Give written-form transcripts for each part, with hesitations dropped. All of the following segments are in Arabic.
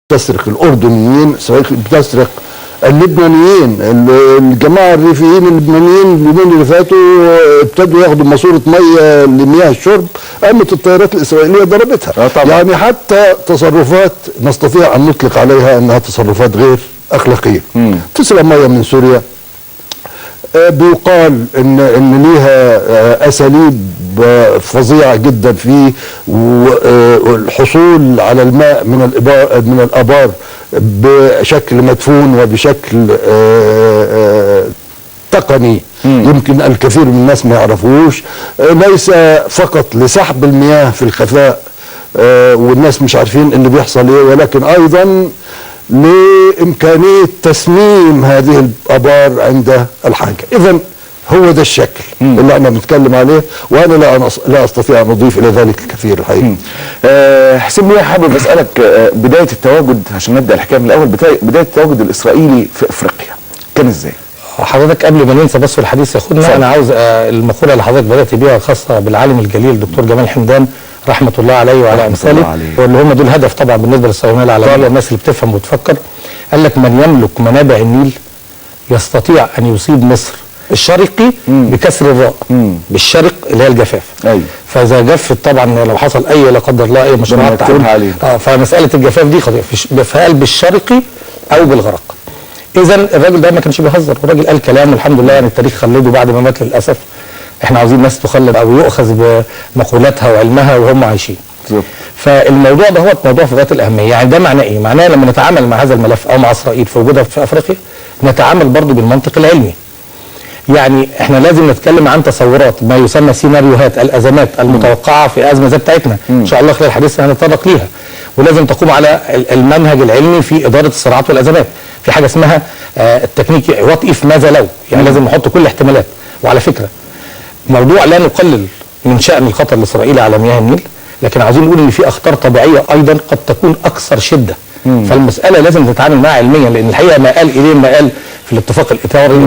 بتسرق الأردنيين، إسرائيل بتسرق اللبنانيين، الجماعة الريفيين اللبنانيين اليومين اللي فاتوا ابتدوا ياخدوا ماسورة مية لمياه الشرب، قامت الطيارات الإسرائيلية ضربتها. يعني حتى تصرفات نستطيع أن نطلق عليها أنها تصرفات غير أخلاقية. تسرق مية من سوريا، بيقال ان ليها اساليب فظيعه جدا في الحصول على الماء من الابار بشكل مدفون وبشكل تقني يمكن الكثير من الناس ما يعرفوش، ليس فقط لسحب المياه في الخفاء والناس مش عارفين اللي بيحصل ايه، ولكن ايضا لإمكانية تسميم هذه الآبار عند الحاجة. إذن هو ده الشكل اللي احنا بنتكلم عليه، وأنا لا أستطيع أن أضيف إلى ذلك الكثير الحقيقة. حسين بيه، حابب أسألك بداية التواجد، عشان نبدأ الحكاية من الأول، بداية التواجد الإسرائيلي في أفريقيا كان إزاي؟ حضرتك قبل ما ننسى بس الحديث ياخدنا، أنا عاوز المقولة اللي حضرتك بدأت بيها خاصة بالعالم الجليل الدكتور جمال حمدان رحمة الله عليه وعلى أمثاله، واللي هم دول هدف طبعا بالنسبة للصهيونية العالمية، الناس اللي بتفهم وتفكر. قال لك: من يملك منابع النيل يستطيع أن يصيب مصر الشرقي بكسر الراء، بالشرق اللي هي الجفاف. فإذا جفت طبعا لو حصل أي لا قدر الله أي مشروعات فمسألة الجفاف دي خطيرة، فقال بالشرقي أو بالغرق. إذا الراجل ده ما كانش بيهزر، والراجل قال كلام والحمد لله يعني التاريخ خلده بعد ما مات للأسف. احنا عاوزين ناس تخلد او يؤخذ بمقولاتها وعلمها وهم عايشين. فالموضوع ده هو موضوع في غايه الاهميه. يعني ده معناه ايه؟ معناه لما نتعامل مع هذا الملف او مع اسرائيل في وجودها في افريقيا نتعامل برضو بالمنطق العلمي. يعني احنا لازم نتكلم عن تصورات ما يسمى سيناريوهات الازمات المتوقعه في ازمه زي بتاعتنا، ان شاء الله خلال الحديث هنتطرق ليها. ولازم تقوم على المنهج العلمي في اداره الصراعات والازمات. في حاجه اسمها التكنيك وات اف، ماذا لو، يعني لازم نحط كل الاحتمالات. وعلى فكره موضوع لا نقلل من شأن الخطر الإسرائيلي على مياه النيل، لكن عاوزين نقول ان في اخطار طبيعيه ايضا قد تكون اكثر شده. فالمساله لازم نتعامل معها علميا، لان الحقيقه ما قال اليه ما قال في الاتفاق الاطاري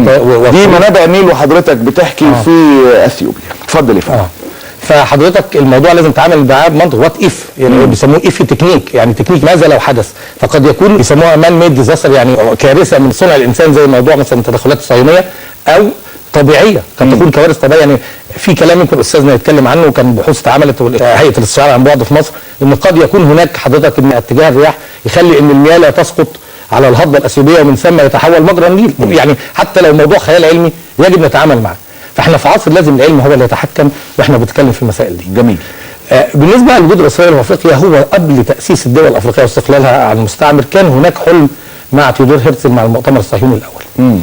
دي منابع النيل، وحضرتك بتحكي في اثيوبيا. اتفضل يا فندم. فحضرتك الموضوع لازم تتعامل معاه بمنطق وات اف، يعني بيسموه اف تكنيك، يعني تكنيك ماذا لو حدث. فقد يكون بيسموها مان ميد ديزاستر، يعني كارثه من صنع الانسان زي موضوع مثلا التدخلات الصهيونيه، او طبيعيه قد تكون كوارث طبيعيه. يعني في كلام يمكن استاذنا يتكلم عنه، وكان بحوث اتعملت هيئه الاستشعار عن بعد في مصر، ان قد يكون هناك حضرتك ان اتجاه الرياح يخلي ان المياه لا تسقط على الهضبه الاثيوبيه ومن ثم يتحول مجرى النيل. يعني حتى لو موضوع خيال علمي يجب نتعامل معه. فاحنا في عصر لازم العلم هو اللي يتحكم واحنا بنتكلم في المسائل دي. جميل. بالنسبه لوجود اسرائيل في افريقيا، هو قبل تاسيس الدول الافريقيه واستقلالها عن المستعمر كان هناك حلم مع تيودور هرتزل مع المؤتمر الصهيوني الاول.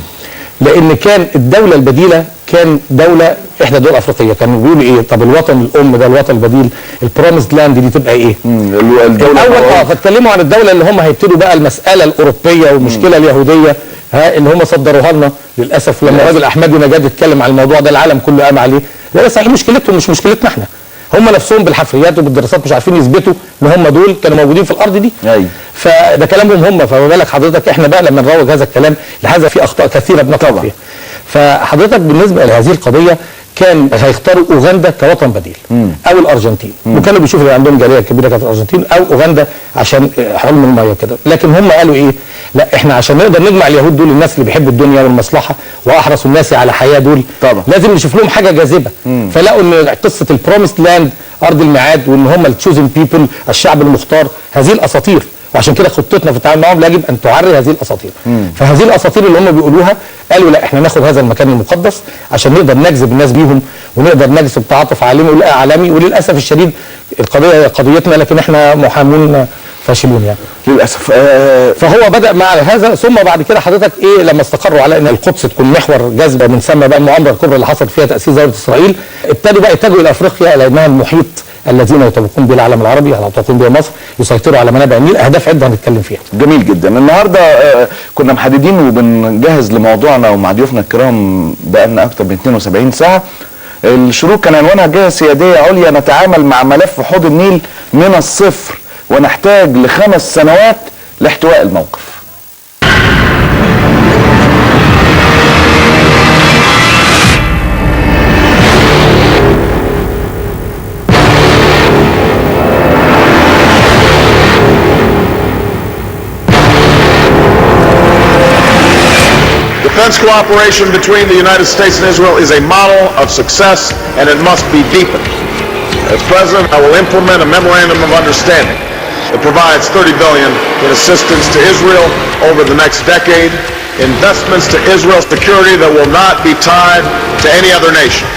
لان كان الدوله البديله كان دوله احدى دول افريقيه، كانوا بيقولوا ايه؟ طب الوطن الام ده، الوطن البديل، البروميسد لاند دي تبقى ايه؟ الدوله الاول. فاتكلموا عن الدوله اللي هم هيبتدوا بقى المساله الاوروبيه والمشكله اليهوديه اللي هم صدروها لنا للاسف. لما الراجل احمدي نجاد اتكلم عن الموضوع ده العالم كله قام عليه. لا صحيح مشكلتهم مش مشكلتنا احنا، هم نفسهم بالحفريات وبالدراسات مش عارفين يثبتوا ان هم دول كانوا موجودين في الارض دي. فده كلامهم هم. فما بالك حضرتك احنا بقى لما نروج هذا الكلام لهذا في اخطاء كثيره بنقع فيها. فحضرتك بالنسبه لهذه القضيه كان هيختاروا اوغندا كوطن بديل او الارجنتين، وكانوا بيشوفوا اللي عندهم جاليه كبيره كانت الارجنتين او اوغندا عشان حلم الميه كده. لكن هم قالوا ايه؟ لا احنا عشان نقدر نجمع اليهود دول، الناس اللي بيحبوا الدنيا والمصلحه واحرص الناس على حياه دول، طبعا لازم نشوف لهم حاجه جاذبه. فلقوا ان قصه البروميسد لاند، ارض الميعاد، وان هم التشوزن بيبل، الشعب المختار، هذه الاساطير. وعشان كده خطتنا في التعامل معهم يجب ان تعري هذه الاساطير. فهذه الاساطير اللي هم بيقولوها قالوا لا احنا ناخد هذا المكان المقدس عشان نقدر نجذب الناس بيهم ونقدر نجذب تعاطف عالمي. وللاسف الشديد القضيه هي قضيتنا، لكن احنا محامون فاشلون يعني للاسف. فهو بدا مع هذا، ثم بعد كده حضرتك ايه لما استقروا على ان القدس تكون محور جذب من ثم بقى المؤامره الكبرى اللي حصلت فيها تاسيس دوله اسرائيل، ابتدوا بقى يتجهوا الى افريقيا لانها المحيط الذين يتبقون به العالم العربي، يتبقون به مصر، يسيطروا على منابع النيل. اهداف عده هنتكلم فيها. جميل جدا. النهارده كنا محددين وبنجهز لموضوعنا ومع ضيوفنا الكرام بقالنا اكثر من 72 ساعه. الشروق كان عنوانها جهه سياديه عليا نتعامل مع ملف حوض النيل من الصفر ونحتاج ل5 سنوات لاحتواء الموقف. Defense cooperation between the United States and Israel is a model of success, and it must be deepened. As President, I will implement a memorandum of understanding that provides $30 billion in assistance to Israel over the next decade, investments to Israel's security that will not be tied to any other nation.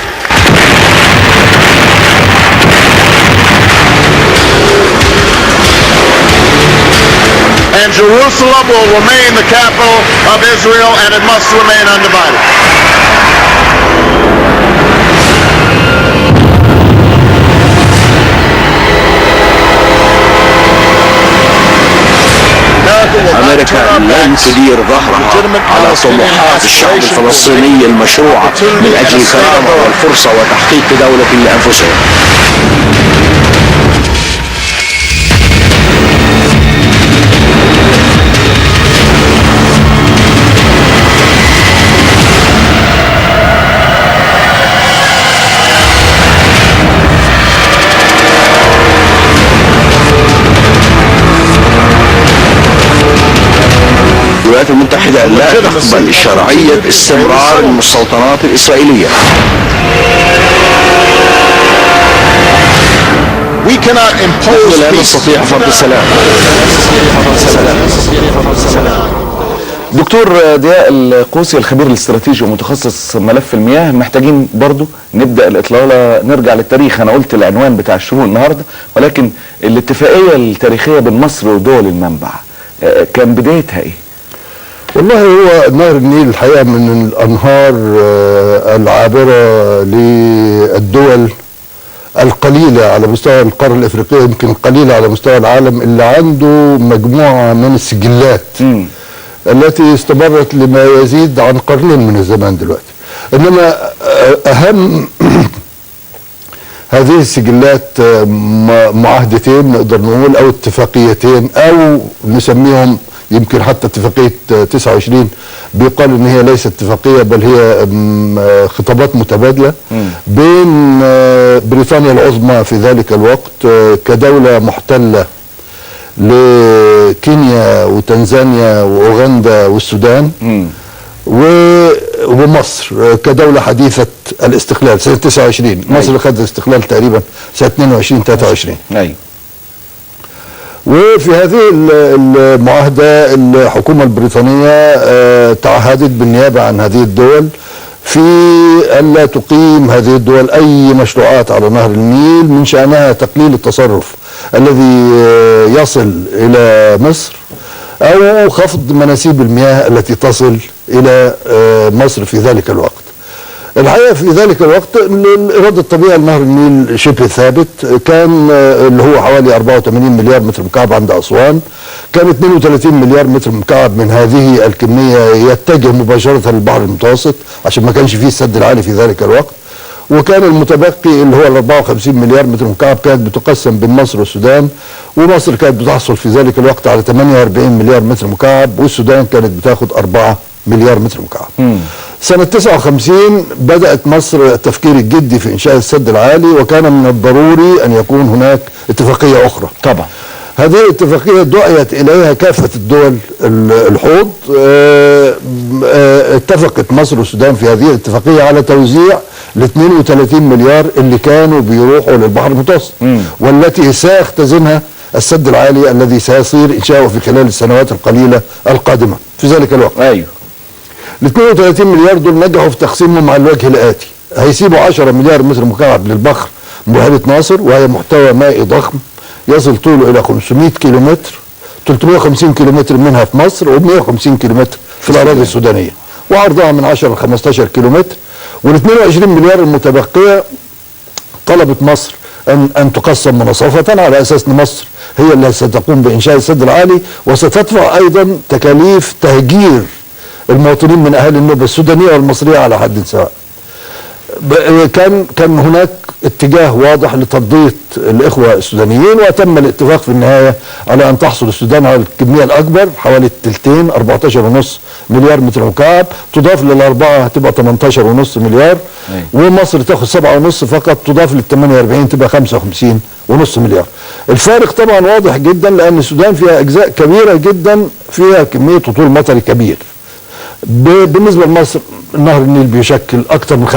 And Jerusalem will remain the capital of Israel, and it must remain undivided. أمريكا لن تدير ظهرها على طموحات الشعب الفلسطيني المشروعة من أجل الكرامة والفرصة وتحقيق دولة لأنفسهم. الولايات المتحدة لا تقبل شرعية استمرار المستوطنات الإسرائيلية. لا نستطيع فرض السلام. دكتور ضياء القوسي الخبير الاستراتيجي ومتخصص ملف المياه، محتاجين برضو نبدأ الإطلالة نرجع للتاريخ. أنا قلت العنوان بتاع الشروق النهاردة، ولكن الاتفاقية التاريخية بين مصر ودول المنبع كان بدايتها إيه؟ والله هو نهر النيل الحقيقة من الأنهار العابرة للدول القليلة على مستوى القارة الإفريقية، يمكن قليلة على مستوى العالم، اللي عنده مجموعة من السجلات التي استمرت لما يزيد عن قرنين من الزمان دلوقتي. إنما أهم هذه السجلات معاهدتين نقدر نقول، أو اتفاقيتين، أو نسميهم يمكن حتى اتفاقية 29 بيقال ان هي ليست اتفاقية بل هي خطابات متبادلة بين بريطانيا العظمى في ذلك الوقت كدولة محتلة لكينيا وتنزانيا واوغندا والسودان، ومصر كدولة حديثة الاستقلال سنة 29. مصر خدت الاستقلال تقريبا سنة 22 23. أي. وفي هذه المعاهدة الحكومة البريطانية تعهدت بالنيابة عن هذه الدول في أن لا تقيم هذه الدول أي مشروعات على نهر النيل من شأنها تقليل التصرف الذي يصل إلى مصر أو خفض مناسيب المياه التي تصل إلى مصر في ذلك الوقت. الحقيقة في ذلك الوقت الإيراد الطبيعي لنهر النيل شبه ثابت، كان اللي هو حوالي 84 مليار متر مكعب عند أسوان، كان 32 مليار متر مكعب من هذه الكمية يتجه مباشرة للبحر المتوسط عشان ما كانش فيه السد العالي في ذلك الوقت، وكان المتبقي اللي هو ال 54 مليار متر مكعب كانت بتقسم بين مصر والسودان، ومصر كانت بتحصل في ذلك الوقت على 48 مليار متر مكعب، والسودان كانت بتاخد 4 مليار متر مكعب. سنة 59 بدأت مصر التفكير الجدي في إنشاء السد العالي، وكان من الضروري أن يكون هناك اتفاقية أخرى. طبعا هذه الاتفاقية دعيت إليها كافة الدول الحوض. اتفقت مصر والسودان في هذه الاتفاقية على توزيع ال 32 مليار اللي كانوا بيروحوا للبحر المتوسط، والتي سيختزنها السد العالي الذي سيصير إنشاؤه في خلال السنوات القليلة القادمة في ذلك الوقت. أيوه. ال 32 مليار دول نجحوا في تقسيمهم على الوجه الآتي: هيسيبوا 10 مليار متر مكعب للبخر بحيرة ناصر، وهي محتوى مائي ضخم يصل طوله إلى 500 كيلومتر، 350 كيلومتر منها في مصر و150 كيلومتر في الأراضي السودانية، وعرضها من 10 ل 15 كيلومتر. وال 22 مليار المتبقية طلبت مصر أن تقسم مناصفة، على أساس أن مصر هي اللي ستقوم بإنشاء السد العالي، وستدفع أيضا تكاليف تهجير المواطنين من أهالي النوبة السودانية والمصرية على حد سواء. كان هناك اتجاه واضح لتضييق الإخوة السودانيين، وتم الاتفاق في النهاية على أن تحصل السودان على الكمية الأكبر حوالي الثلثين 14.5 مليار متر مكعب، تضاف للأربعة هتبقى 18.5 مليار، ومصر تاخد 7.5 فقط، تضاف لل 48 تبقى 55.5 مليار. الفارق طبعا واضح جدا، لأن السودان فيها أجزاء كبيرة جدا فيها كمية هطول مطري كبير. بالنسبه لمصر نهر النيل بيشكل اكثر من 95%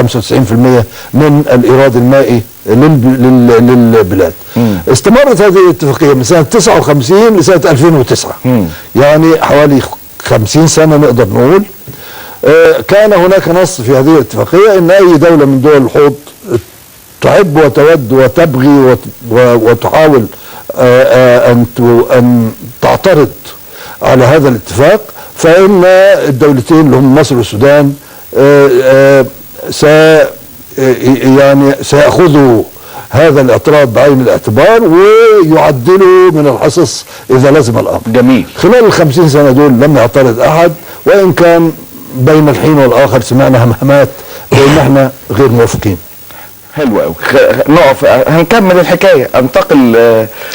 من الايراد المائي للبلاد. استمرت هذه الاتفاقيه من سنه 59 لسنه 2009. يعني حوالي 50 سنه نقدر نقول. كان هناك نص في هذه الاتفاقيه ان اي دوله من دول الحوض تحب وتود وتبغي وتحاول ان تعترض على هذا الاتفاق، فإن الدولتين اللي هم مصر والسودان سيأخذوا هذا الاعتراض بعين الاعتبار ويعدلوا من الحصص إذا لزم الأمر. جميل. خلال ال50 سنة دول لم يعترض أحد، وإن كان بين الحين والآخر سمعنا همهمات بأن احنا غير موافقين. حلو قوي. نقف هنكمل الحكايه، انتقل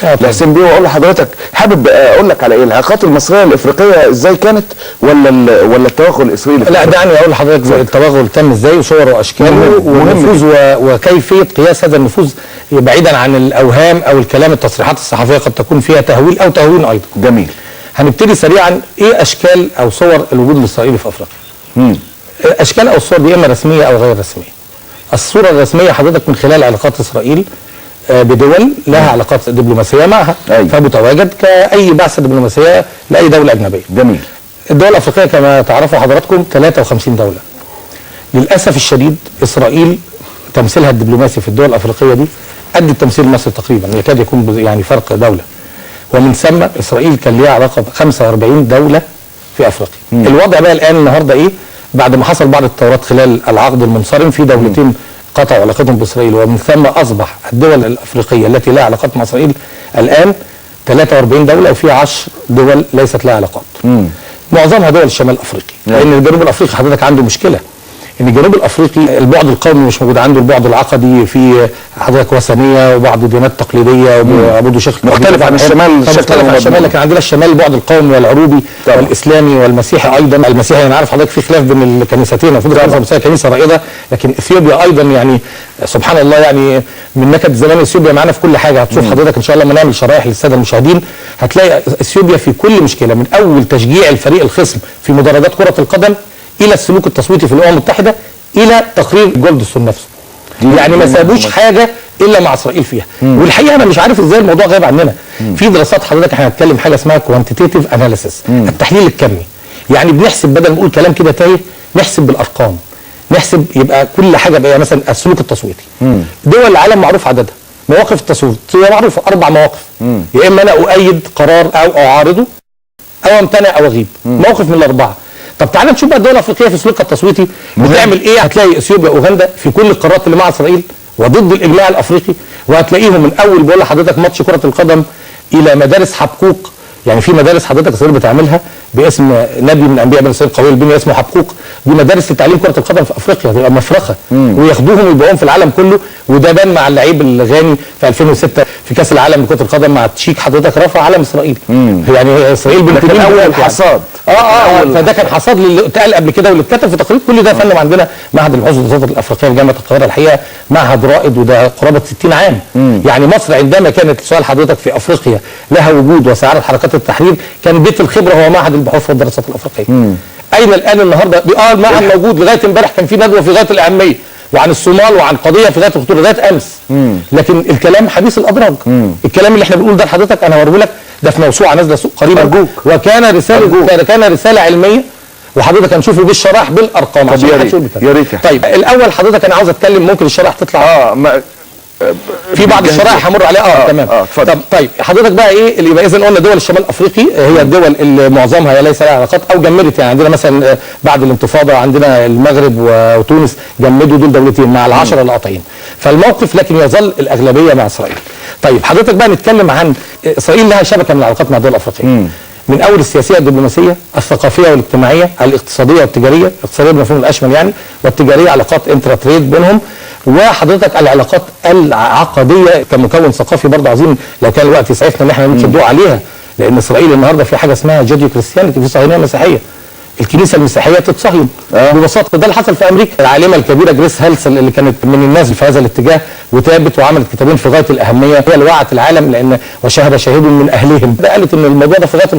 لحسين بيه واقول لحضرتك حابب اقول لك على ايه العلاقات المصريه الافريقيه ازاي كانت ولا التوغل الاسرائيلي؟ لا دعني اقول لحضرتك التوغل تم ازاي وصوره واشكاله ونفوذ وكيفيه قياس هذا النفوذ بعيدا عن الاوهام او الكلام التصريحات الصحفيه قد تكون فيها تهويل او تهوين ايضا. جميل. هنبتدي سريعا ايه اشكال او صور الوجود الاسرائيلي في افريقيا. اشكال او الصور دي اما رسميه او غير رسميه. الصورة الرسمية حضرتك من خلال علاقات إسرائيل بدول لها علاقات دبلوماسية معها، فبتواجد كأي بعثة دبلوماسية لأي دولة أجنبية. جميل. الدول الأفريقية كما تعرفوا حضراتكم 53 دولة. للأسف الشديد إسرائيل تمثيلها الدبلوماسي في الدول الأفريقية دي قد التمثيل المصري تقريبا، يكاد يكون يعني فرق دولة. ومن ثم إسرائيل كان ليها علاقة ب 45 دولة في أفريقيا. الوضع بقى الآن النهاردة إيه؟ بعد ما حصل بعض التطورات خلال العقد المنصرم في دولتين قطعوا علاقتهم باسرائيل، ومن ثم اصبح الدول الافريقيه التي لها علاقات مع اسرائيل الان 43 دوله وفيها 10 دول ليست لها علاقات. معظمها دول الشمال الافريقي، لان الجنوب الافريقي حضرتك عنده مشكله ان الجنوب الافريقي البعد القومي مش موجود عنده، البعد العقدي في حضرتك وثنيه وبعض الديانات تقليديه وعبودوا شيخ مختلف عن الشمال. مختلف عن الشمال، لكن عندنا الشمال البعد القومي والعروبي والاسلامي والمسيحي ايضا. المسيحي انا عارف حضرتك في خلاف بين الكنيستين، المفروض الكنيسه كنيسه رائده، لكن اثيوبيا ايضا يعني سبحان الله يعني من نكد زمان اثيوبيا معانا في كل حاجه. هتشوف حضرتك ان شاء الله لما نعمل شرايح للساده المشاهدين هتلاقي اثيوبيا في كل مشكله، من اول تشجيع الفريق الخصم في مدرجات كره القدم الى السلوك التصويتي في الامم المتحده الى تقرير جولدستون نفسه. يعني ما سابوش حاجه الا مع اسرائيل فيها. والحقيقه انا مش عارف ازاي الموضوع غايب عننا. في دراسات حضرتك احنا هنتكلم حاجه اسمها كوانتيتيف اناليسيس، التحليل الكمي. يعني بنحسب بدل ما نقول كلام كده تايه نحسب بالارقام، نحسب يبقى كل حاجه بقى مثلا السلوك التصويتي. دول العالم معروف عددها، مواقف التصويت هي معروفه 4 مواقف. يا اما انا اؤيد قرار او اعارضه او امتنع او اغيب، موقف من الاربعه. طب تعالى نشوف بقى الدول الافريقيه في سلوكها التصويتي بتعمل ايه. هتلاقي اثيوبيا واوغندا في كل القارات اللي مع اسرائيل وضد الاجماع الافريقي، وهتلاقيهم من اول بقول لحضرتك ماتش كره القدم الى مدارس حبقوق. يعني في مدارس حضرتك اسرائيل بتعملها باسم نبي من انبياء بني اسرائيل قوي البنيه اسمه حبقوق، دي مدارس لتعليم كره القدم في افريقيا، تبقى مفرخه وياخدوهم ويبيعوهم في العالم كله. وده بان مع اللعيب الغاني في 2006 في كاس العالم لكره القدم مع تشيك، حضرتك رفع علم اسرائيل. يعني اسرائيل كان اول حصاد. فده كان حصاد اللي اتقال قبل كده واللي اتكتب في تقرير. كل ده فندم عندنا معهد البحوث والدراسات الافريقيه في جامعه القاهره، الحقيقه معهد رائد وده قرابه 60 عام. يعني مصر عندما كانت سؤال حضرتك في افريقيا لها وجود وسعرت حركات التحرير، كان بيت الخبره هو معهد البحوث والدراسات الافريقيه. اين الان النهارده؟ المعهد موجود لغايه امبارح، كان في ندوه في غايه الاهميه وعن الصومال وعن قضيه في غايه الخطوره لغايه امس. لكن الكلام حديث الادراج. الكلام اللي احنا بنقول ده لحضرتك انا هوريه لك، ده في موسوعه نازله سوق قريبا أرجوك. وكان رساله علميه، وحضرتك هنشوفه بالشرائح بالارقام عشان يا ريت. طيب الاول حضرتك انا عاوز اتكلم، ممكن الشرائح تطلع في بعض الشرائح همر عليها. تمام. طيب حضرتك بقى ايه اللي يبقى اذا قلنا دول الشمال الافريقي هي الدول اللي معظمها هي ليس لها علاقات او جمدت. يعني عندنا مثلا بعد الانتفاضه عندنا المغرب وتونس جمدوا دول دولتين مع ال10 اللي قاطعين، فالموقف لكن يظل الاغلبيه مع اسرائيل. طيب حضرتك بقى نتكلم عن اسرائيل لها شبكه من العلاقات مع الدول الافريقيه، من اول السياسيه الدبلوماسيه، الثقافيه والاجتماعيه، الاقتصاديه والتجاريه، الاقتصاديه بالمفهوم الاشمل يعني، والتجاريه علاقات انترا تريد بينهم، وحضرتك العلاقات العقديه كمكون ثقافي برضه عظيم لو كان الوقت يسعفنا ان احنا نمشي الضوء عليها. لان اسرائيل النهارده في حاجه اسمها جوديو كريستيانيتي، في صهيونيه مسيحيه. الكنيسه المسيحيه تتصهين ببساطه. ده اللي حصل في امريكا. العالمه الكبيره جريس هيلسل اللي كانت من الناس في هذا الاتجاه وتابت وعملت كتابين في غايه الاهميه، هي اللي وعت العالم لان وشهد شاهد من اهلهم، ده قالت ان الموضوع ده في غايه